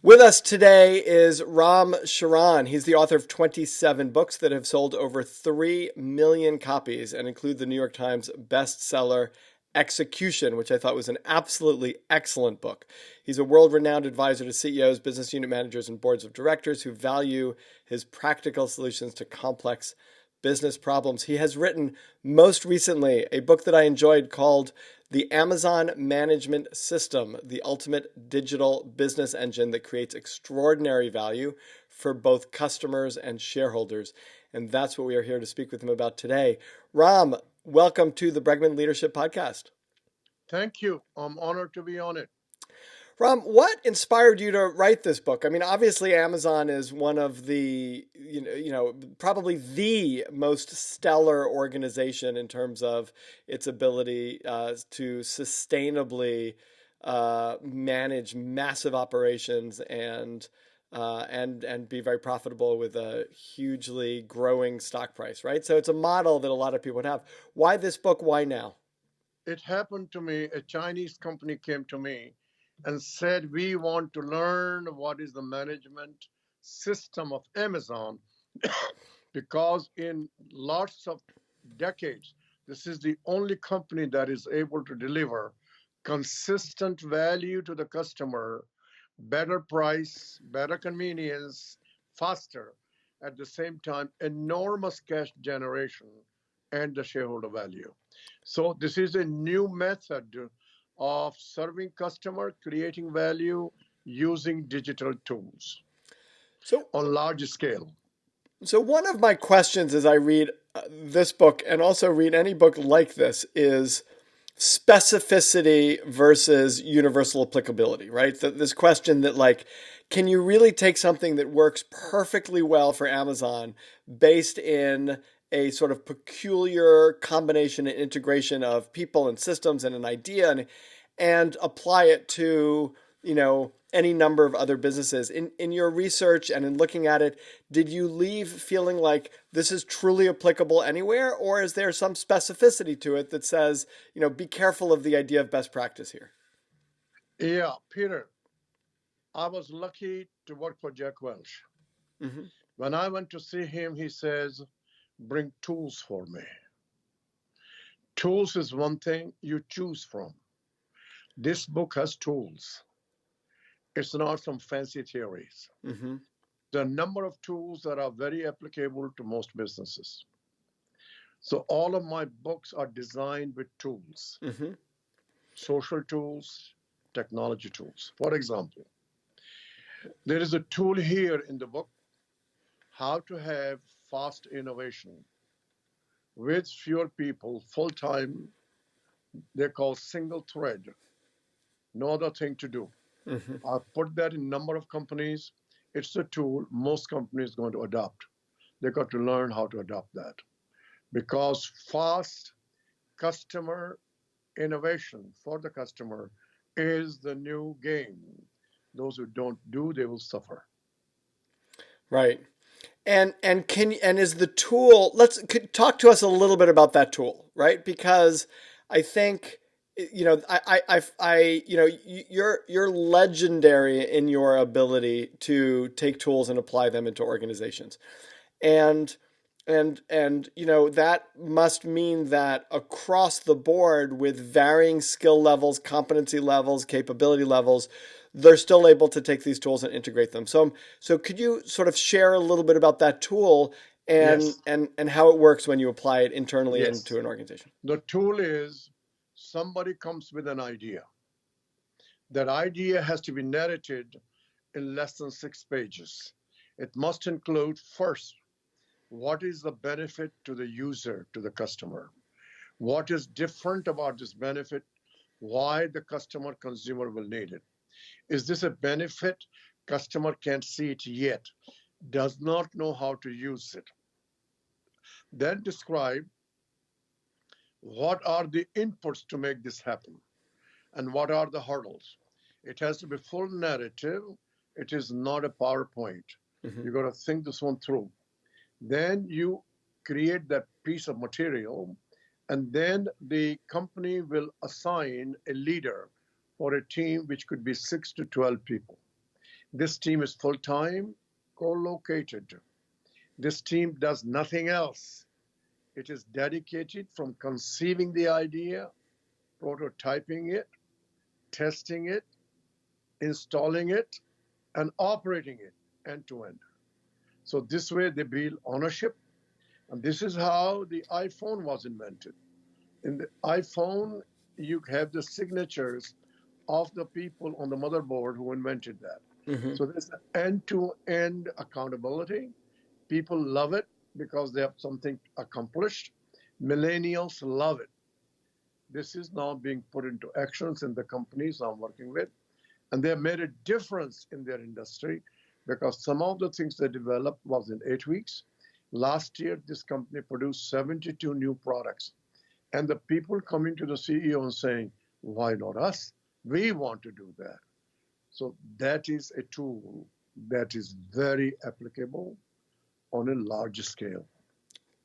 With us today is Ram Charan. He's the author of 27 books that have sold over 3 million copies and include the New York Times bestseller Execution, which I thought was an absolutely excellent book. He's a world-renowned advisor to CEOs, business unit managers, and boards of directors who value his practical solutions to complex business problems. He has written most recently a book that I enjoyed called The Amazon Management System, the ultimate digital business engine that creates extraordinary value for both customers and shareholders. And that's what we are here to speak with him about today. Ram, welcome to the Bregman Leadership Podcast. Thank you. I'm honored to be on it. Ram, what inspired you to write this book? I mean, obviously, Amazon is one of the, probably the most stellar organization in terms of its ability to sustainably manage massive operations and be very profitable with a hugely growing stock price, right? So it's a model that a lot of people would have. Why this book? Why now? It happened to me, a Chinese company came to me and said, we want to learn what is the management system of Amazon because in lots of decades, this is the only company that is able to deliver consistent value to the customer, better price, better convenience, faster, at the same time, enormous cash generation and the shareholder value. So this is a new method of serving customer, creating value using digital tools So on large scale. So one of my questions as I read this book and also read any book like this is specificity versus universal applicability, right? This question that like, can you really take something that works perfectly well for Amazon based in a sort of peculiar combination and integration of people and systems and an idea and apply it to, any number of other businesses. In your research and in looking at it, did you leave feeling like this is truly applicable anywhere, or is there some specificity to it that says, be careful of the idea of best practice here? Yeah, Peter, I was lucky to work for Jack Welch. Hmm. When I went to see him, he says, bring tools for me. Tools is one thing you choose from. This book has tools. It's not some fancy theories. Hmm. The number of tools that are very applicable to most businesses. So all of my books are designed with tools, Hmm. social tools, technology tools. For example, there is a tool here in the book, how to have fast innovation with fewer people, full time. They call single thread, no other thing to do. Hmm. I put that in a number of companies. It's a tool most companies are going to adopt. They got to learn how to adopt that because fast customer innovation for the customer is the new game. Those who don't do, they will suffer. Right. And is the tool, talk to us a little bit about that tool, right? Because I think you're legendary in your ability to take tools and apply them into organizations. And that must mean that across the board with varying skill levels, competency levels, capability levels, they're still able to take these tools and integrate them. So could you sort of share a little bit about that tool Yes, and how it works when you apply it internally into yes. an organization? The tool is somebody comes with an idea. That idea has to be narrated in less than 6 pages. It must include first, what is the benefit to the user, to the customer? What is different about this benefit? Why the customer consumer will need it? Is this a benefit? Customer can't see it yet, does not know how to use it. Then describe what are the inputs to make this happen and what are the hurdles. It has to be full narrative. It is not a PowerPoint. Hmm. You got to think this one through. Then you create that piece of material, and then the company will assign a leader for a team which could be 6 to 12 people. This team is full time, co located. This team does nothing else. It is dedicated from conceiving the idea, prototyping it, testing it, installing it, and operating it end to end. So this way they build ownership. And this is how the iPhone was invented. In the iPhone, you have the signatures of the people on the motherboard who invented that. Mm-hmm. So there's end to end accountability. People love it because they have something accomplished. Millennials love it. This is now being put into actions in the companies I'm working with. And they have made a difference in their industry because some of the things they developed was in 8 weeks. Last year, this company produced 72 new products. And the people coming to the CEO and saying, why not us? We want to do that. So that is a tool that is very applicable on a large scale.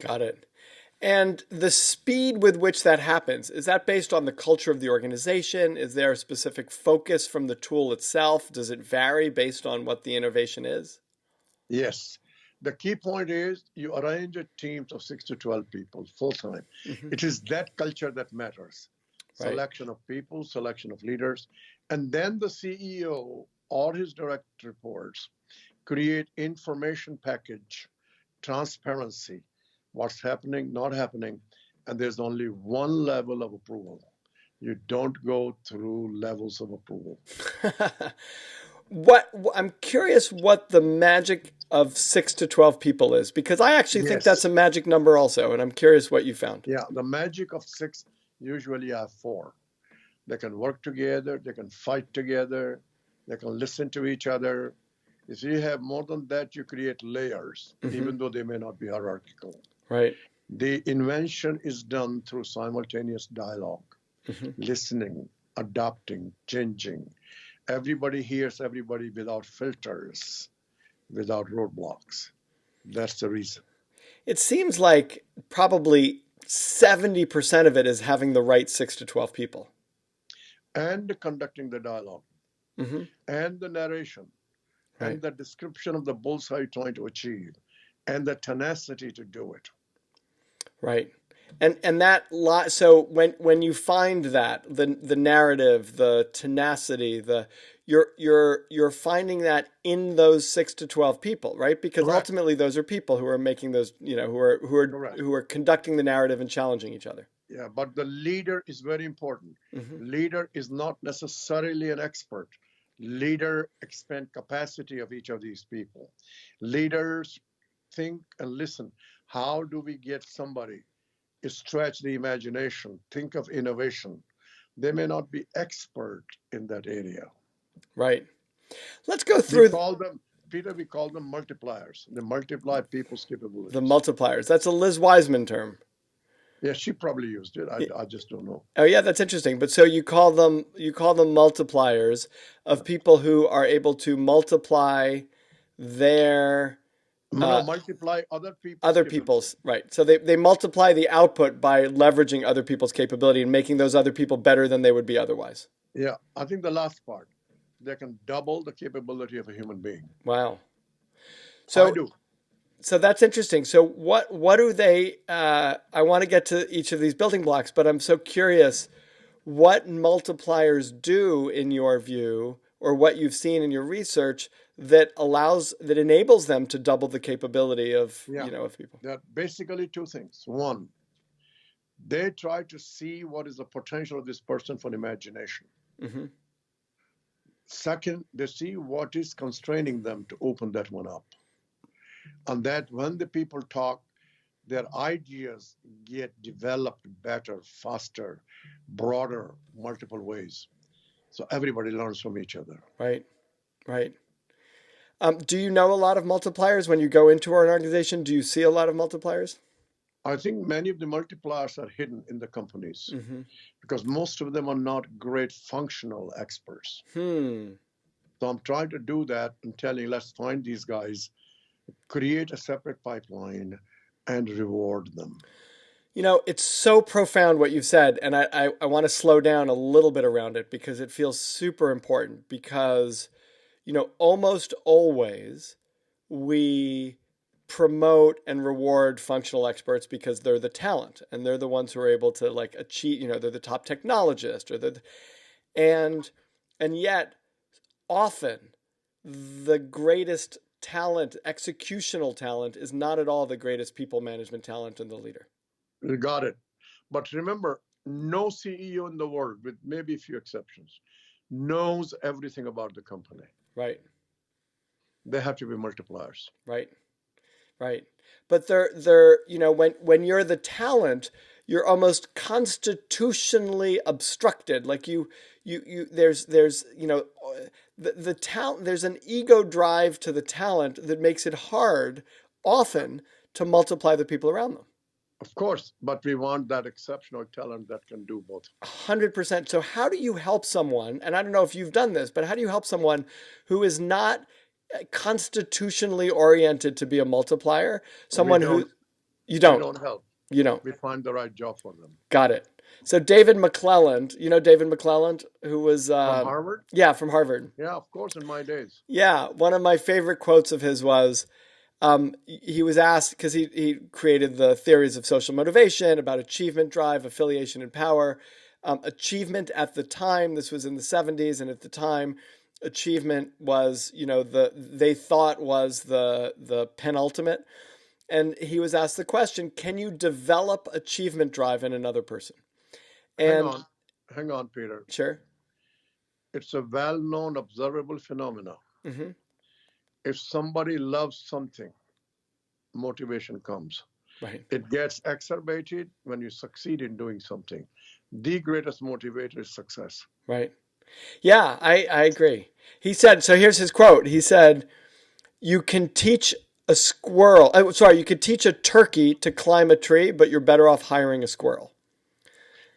Got it. And the speed with which that happens, is that based on the culture of the organization? Is there a specific focus from the tool itself? Does it vary based on what the innovation is? Yes. The key point is you arrange a teams of 6 to 12 people full time. Mm-hmm. It is that culture that matters. Right. Selection of people, selection of leaders, and then the CEO or his direct reports create information package, transparency, what's happening, not happening, and there's only one level of approval. You don't go through levels of approval. I'm curious what the magic of 6 to 12 people is, because I actually think that's Yes. a magic number also, and I'm curious what you found. Yeah, the magic of 6 usually have 4. They can work together, they can fight together, they can listen to each other. If you have more than that, you create layers, Mm-hmm. even though they may not be hierarchical. Right. The invention is done through simultaneous dialogue, Mm-hmm. listening, adapting, changing. Everybody hears everybody without filters, without roadblocks. That's the reason. It seems like probably 70% of it is having the right 6 to 12 people. And conducting the dialogue, Mm-hmm. and the narration, Right. and the description of the bullseye you're trying to achieve, and the tenacity to do it. Right. And that lot. So when you find that the narrative, the tenacity, you're finding that in those 6 to 12 people, right? Because Correct. ultimately those are people who are making those, Correct. who are conducting the narrative and challenging each other. Yeah, but the leader is very important. Mm-hmm. Leader is not necessarily an expert. Leader expand capacity of each of these people. Leaders think and listen. How do we get somebody to stretch the imagination, think of innovation? They may not be expert in that area. Right. Let's go We through call them, Peter, we call them multipliers. They multiply people's capabilities. the multipliers. That's a Liz Wiseman term. Yeah, she probably used it. I just don't know. Oh yeah, that's interesting. But so you call them multipliers of people who are able to multiply their No, multiply other people's other people's, right. So they multiply the output by leveraging other people's capability and making those other people better than they would be otherwise. Yeah, I think the last part, they can double the capability of a human being. Wow. I So do. so that's interesting. So what do they I want to get to each of these building blocks, but I'm so curious what multipliers do in your view, or what you've seen in your research that enables them to double the capability of Yeah. of people. There are basically 2 things. One, they try to see what is the potential of this person for imagination. Mm-hmm. Second, they see what is constraining them to open that one up. And that when the people talk, their ideas get developed better, faster, broader, multiple ways. So everybody learns from each other. Right. Right. Do you know a lot of multipliers when you go into an organization? Do you see a lot of multipliers? I think many of the multipliers are hidden in the companies Mm-hmm. because most of them are not great functional experts. So I'm trying to do that and telling, let's find these guys, create a separate pipeline, and reward them. It's so profound what you've said, and I want to slow down a little bit around it because it feels super important because almost always we promote and reward functional experts because they're the talent and they're the ones who are able to like achieve, they're the top technologist and yet often the greatest talent, executional talent, is not at all the greatest people management talent in the leader. You got it. But remember, no CEO in the world, with maybe a few exceptions, knows everything about the company. Right. They have to be multipliers. Right. Right. But they're when you're the talent, you're almost constitutionally obstructed. Like there's the talent, there's an ego drive to the talent that makes it hard often to multiply the people around them. Of course, but we want that exceptional talent that can do both. 100%. So how do you help someone, and I don't know if you've done this, but how do you help someone who is not constitutionally oriented to be a multiplier? Someone who you don't. We don't help. You don't. We find the right job for them. Got it. So David McClelland, David McClelland, who was from Harvard? Yeah, from Harvard. Yeah, of course, in my days. Yeah, one of my favorite quotes of his was, he was asked, because he created the theories of social motivation about achievement drive, affiliation, and power. Achievement at the time, this was in the 70s, and at the time, achievement was, they thought was the penultimate. And he was asked the question, can you develop achievement drive in another person? And hang on, Peter. Sure. It's a well-known observable phenomena. Mm-hmm. If somebody loves something, motivation comes. Right. It gets exacerbated when you succeed in doing something. The greatest motivator is success. Right. Yeah, I agree. He said, so here's his quote. He said, you can teach you could teach a turkey to climb a tree, but you're better off hiring a squirrel.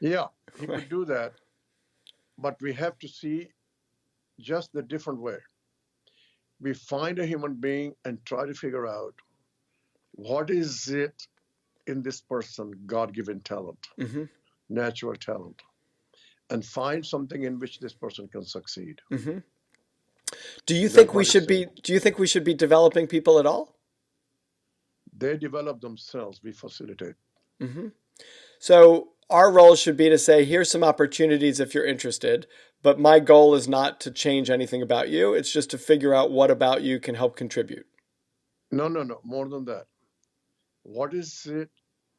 Yeah, he could do that. But we have to see just the different way. We find a human being and try to figure out what is it in this person, God-given talent, mm-hmm. natural talent, and find something in which this person can succeed. Mm-hmm. Do you think we should be developing people at all? They develop themselves. We facilitate. Mm-hmm. So our role should be to say, here's some opportunities if you're interested, but my goal is not to change anything about you. It's just to figure out what about you can help contribute. No. More than that. What is it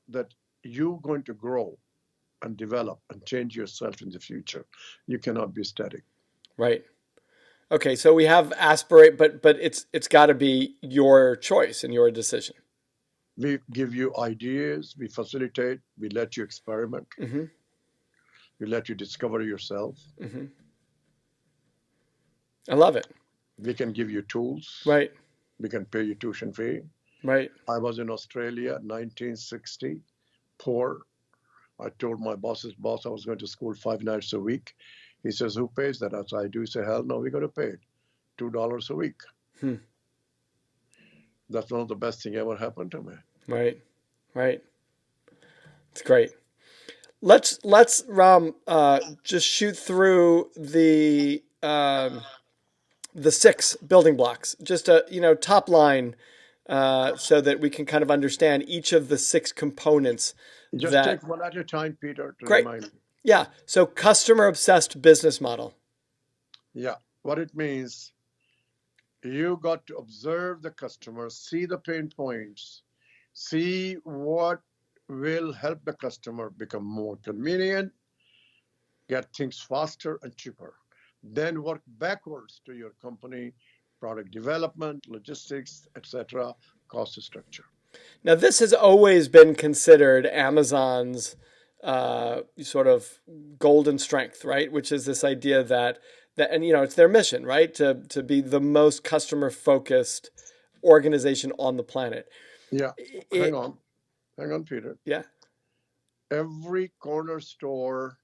that you're going to grow and develop and change yourself in the future? You cannot be static. Right. Okay, so we have but it's got to be your choice and your decision. We give you ideas, we facilitate, we let you experiment, mm-hmm. we let you discover yourself. Mm-hmm. I love it. We can give you tools. Right. We can pay you tuition fee. Right. I was in Australia, 1960, poor. I told my boss's boss I was going to school 5 nights a week. He says, who pays that? As I do, he said, hell no, we're going to pay it. $2 a week. That's one of the best thing ever happened to me. Right. It's great. Let's Ram just shoot through the 6 building blocks. Just a top line, so that we can kind of understand each of the 6 components. Just take one at a time, Peter. Remind me. Yeah. So customer obsessed business model. Yeah. What it means. You got to observe the customer, see the pain points, see what will help the customer become more convenient, get things faster and cheaper. Then work backwards to your company, product development, logistics, etc., cost structure. Now, this has always been considered Amazon's sort of golden strength, right? Which is this idea that it's their mission, right? To be the most customer focused organization on the planet. Yeah. Hang on, Peter. Yeah. Every corner store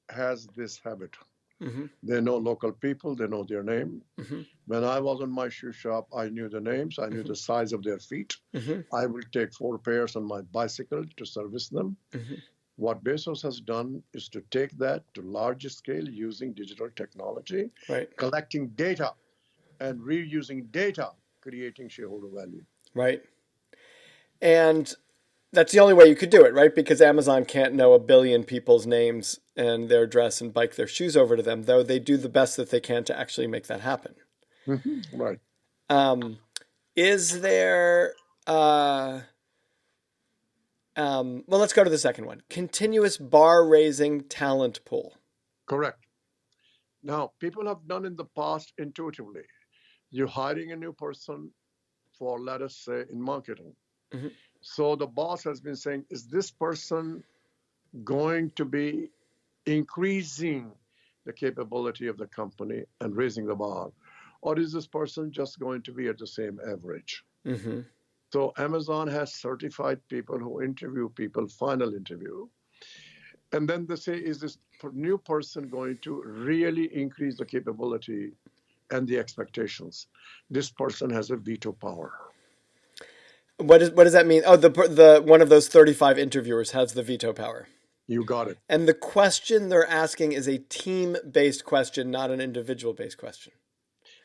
has this habit. Mm-hmm. They know local people, they know their name. Mm-hmm. When I was in my shoe shop, I knew the names, I knew the size of their feet. Mm-hmm. I will take 4 pairs on my bicycle to service them. Mm-hmm. What Bezos has done is to take that to large scale using digital technology, Right. collecting data and reusing data, creating shareholder value. Right. And that's the only way you could do it, right? Because Amazon can't know a billion people's names and their address and bike their shoes over to them, though they do the best that they can to actually make that happen. Right. Um, is there, uh, well, let's go to the second one. Continuous bar raising talent pool. Correct. Now, people have done in the past intuitively. You're hiring a new person for, let us say, in marketing. Mm-hmm. So the boss has been saying, is this person going to be increasing the capability of the company and raising the bar? Or is this person just going to be at the same average? Mm-hmm. So Amazon has certified people who interview people, final interview. And then they say, is this new person going to really increase the capability and the expectations? This person has a veto power. What does that mean? Oh, the one of those 35 interviewers has the veto power. You got it. And the question they're asking is a team-based question, not an individual-based question.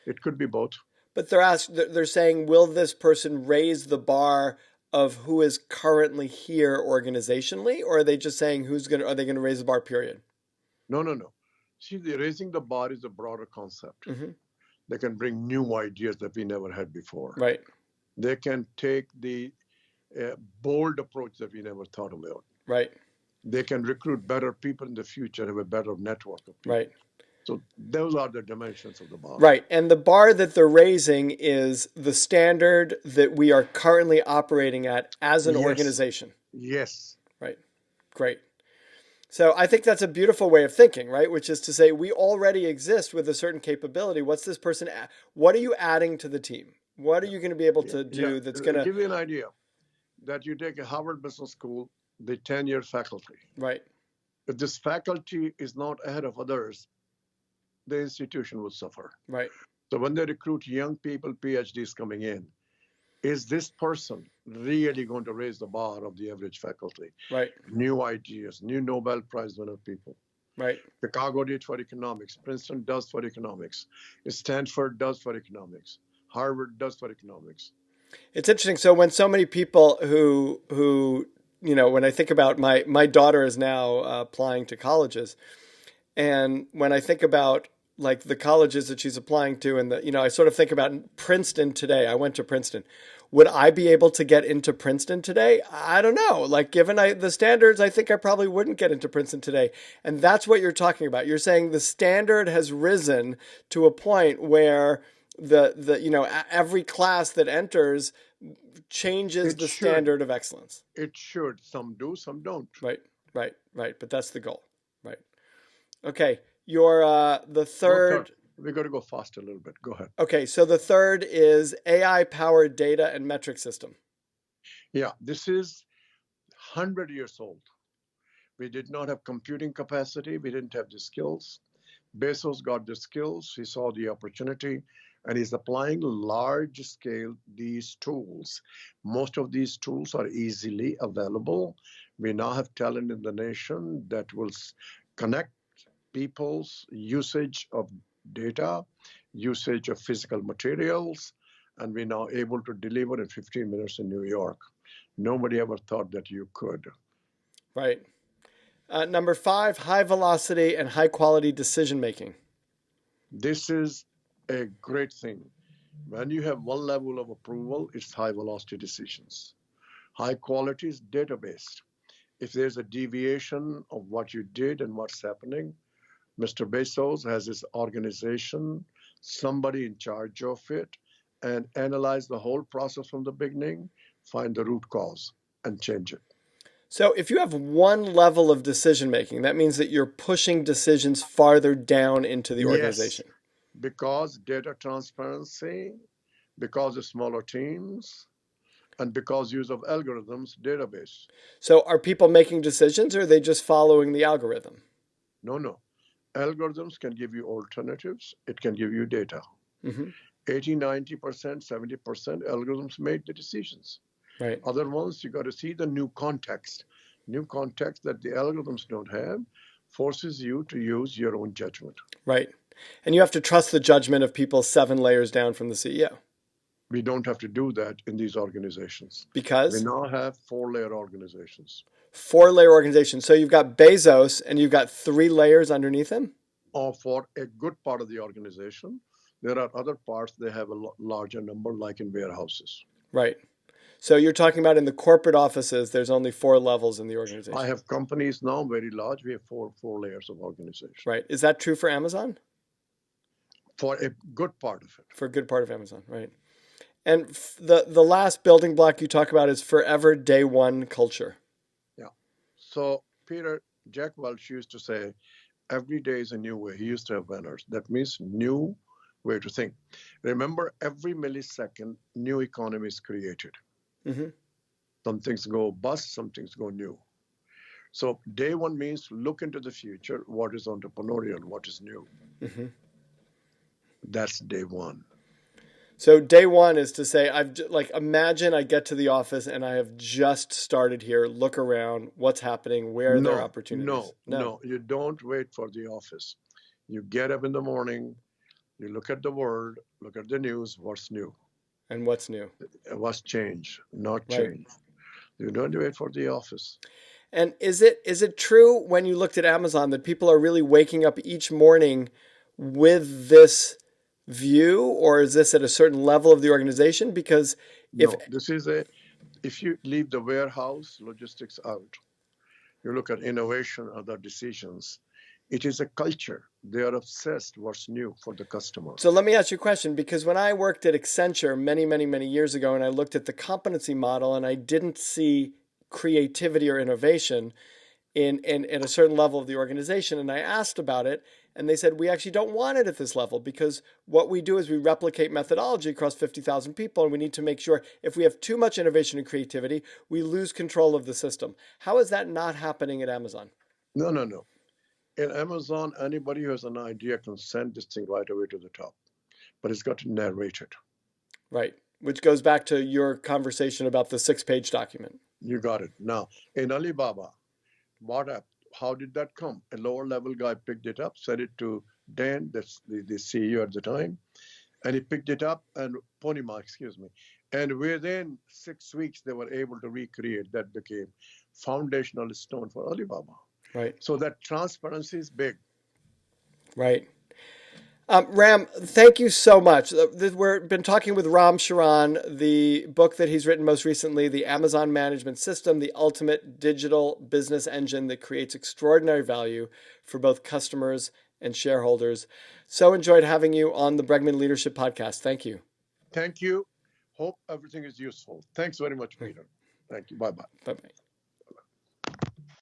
It could be both. But they're saying, will this person raise the bar of who is currently here organizationally, or are they just saying are they going to raise the bar, period? No. See, raising the bar is a broader concept. Mm-hmm. They can bring new ideas that we never had before. Right. They can take the bold approach that we never thought about. Right. They can recruit better people in the future, have a better network of people. Right. So those are the dimensions of the bar. Right. And the bar that they're raising is the standard that we are currently operating at as an organization. Yes. Right. Great. So I think that's a beautiful way of thinking, right? Which is to say, we already exist with a certain capability. What's this person? What are you adding to the team? What are you going to be able to do that's going to give you an idea that you take a Harvard Business School, the tenured faculty. Right. If this faculty is not ahead of others, the institution will suffer. Right. So when they recruit young people, PhDs coming in, is this person really going to raise the bar of the average faculty? Right. New ideas, new Nobel Prize winner people. Right. Chicago did for economics. Princeton does for economics. Stanford does for economics. Harvard does for economics. It's interesting. So when so many people who when I think about my daughter is now applying to colleges, and when I think about like the colleges that she's applying to, and I sort of think about Princeton today. I went to Princeton. Would I be able to get into Princeton today? I don't know. Like given the standards, I think I probably wouldn't get into Princeton today. And that's what you're talking about. You're saying the standard has risen to a point where every class that enters changes the standard of excellence. It should. Some do, some don't. Right. But that's the goal. Right. Okay. The third. We got to go fast a little bit. Go ahead. Okay. So the third is AI-powered data and metric system. Yeah. This is 100 years old. We did not have computing capacity. We didn't have the skills. Bezos got the skills. He saw the opportunity. And he's applying large scale these tools. Most of these tools are easily available. We now have talent in the nation that will connect people's usage of data, usage of physical materials, and we're now able to deliver in 15 minutes in New York. Nobody ever thought that you could. Right. Number 5, high velocity and high quality decision making. This is a great thing. When you have one level of approval, it's high velocity decisions. High quality is data-based. If there's a deviation of what you did and what's happening, Mr. Bezos has his organization, somebody in charge of it, and analyze the whole process from the beginning, find the root cause, and change it. So if you have one level of decision making, that means that you're pushing decisions farther down into the organization. Yes, because data transparency, because of smaller teams, and because use of algorithms, database. So are people making decisions, or are they just following the algorithm? No. Algorithms can give you alternatives. It can give you data. 80, 90%, 70% algorithms make the decisions. Right. Other ones, you got to see the new context, new context that the algorithms don't have, forces you to use your own judgment. Right. And you have to trust the judgment of people 7 layers down from the CEO. We don't have to do that in these organizations. We Because now have 4-layer organizations. 4-layer organization. So you've got Bezos and you've got 3 layers underneath him? Or for a good part of the organization, there are other parts they have a larger number, like in warehouses. Right. So you're talking about in the corporate offices, there's only 4 levels in the organization. I have companies now very large. We have four layers of organization. Right. Is that true for Amazon? For a good part of it. For a good part of Amazon, right. And the last building block you talk about is forever day one culture. Yeah. So Peter, Jack Welch used to say, every day is a new way. He used to have banners. That means new way to think. Remember, every millisecond, new economy is created. Mm-hmm. Some things go bust, some things go new. So day one means look into the future. What is entrepreneurial? What is new? Mm-hmm. That's day one. So day one is to say, imagine I get to the office and I have just started here. Look around. What's happening? Where are there opportunities? No, you don't wait for the office. You get up in the morning, you look at the world, look at the news, what's new? And what's new? What's change, not Right. change. You don't wait for the office. And is it true when you looked at Amazon that people are really waking up each morning with this view, or is this at a certain level of the organization? Because if you leave the warehouse logistics out, you look at innovation, other decisions, it is a culture. They are obsessed what's new for the customer. So let me ask you a question, because when I worked at Accenture many, many, many years ago, and I looked at the competency model and I didn't see creativity or innovation in at a certain level of the organization, and I asked about it, and they said, we actually don't want it at this level, because what we do is we replicate methodology across 50,000 people, and we need to make sure if we have too much innovation and creativity, we lose control of the system. How is that not happening at Amazon? No. In Amazon, anybody who has an idea can send this thing right away to the top, but it's got to narrate it. Right, which goes back to your conversation about the 6-page document. You got it. Now, in Alibaba, what app? How did that come? A lower level guy picked it up, sent it to Dan, that's the CEO at the time, and he picked it up, and Ponima, and within 6 weeks, they were able to recreate. That became foundational stone for Alibaba. Right. So that transparency is big. Right. Ram, thank you so much. We've been talking with Ram Charan, the book that he's written most recently, The Amazon Management System, the ultimate digital business engine that creates extraordinary value for both customers and shareholders. So enjoyed having you on the Bregman Leadership Podcast. Thank you. Thank you. Hope everything is useful. Thanks very much, Peter. Thank you. Bye-bye. Bye-bye.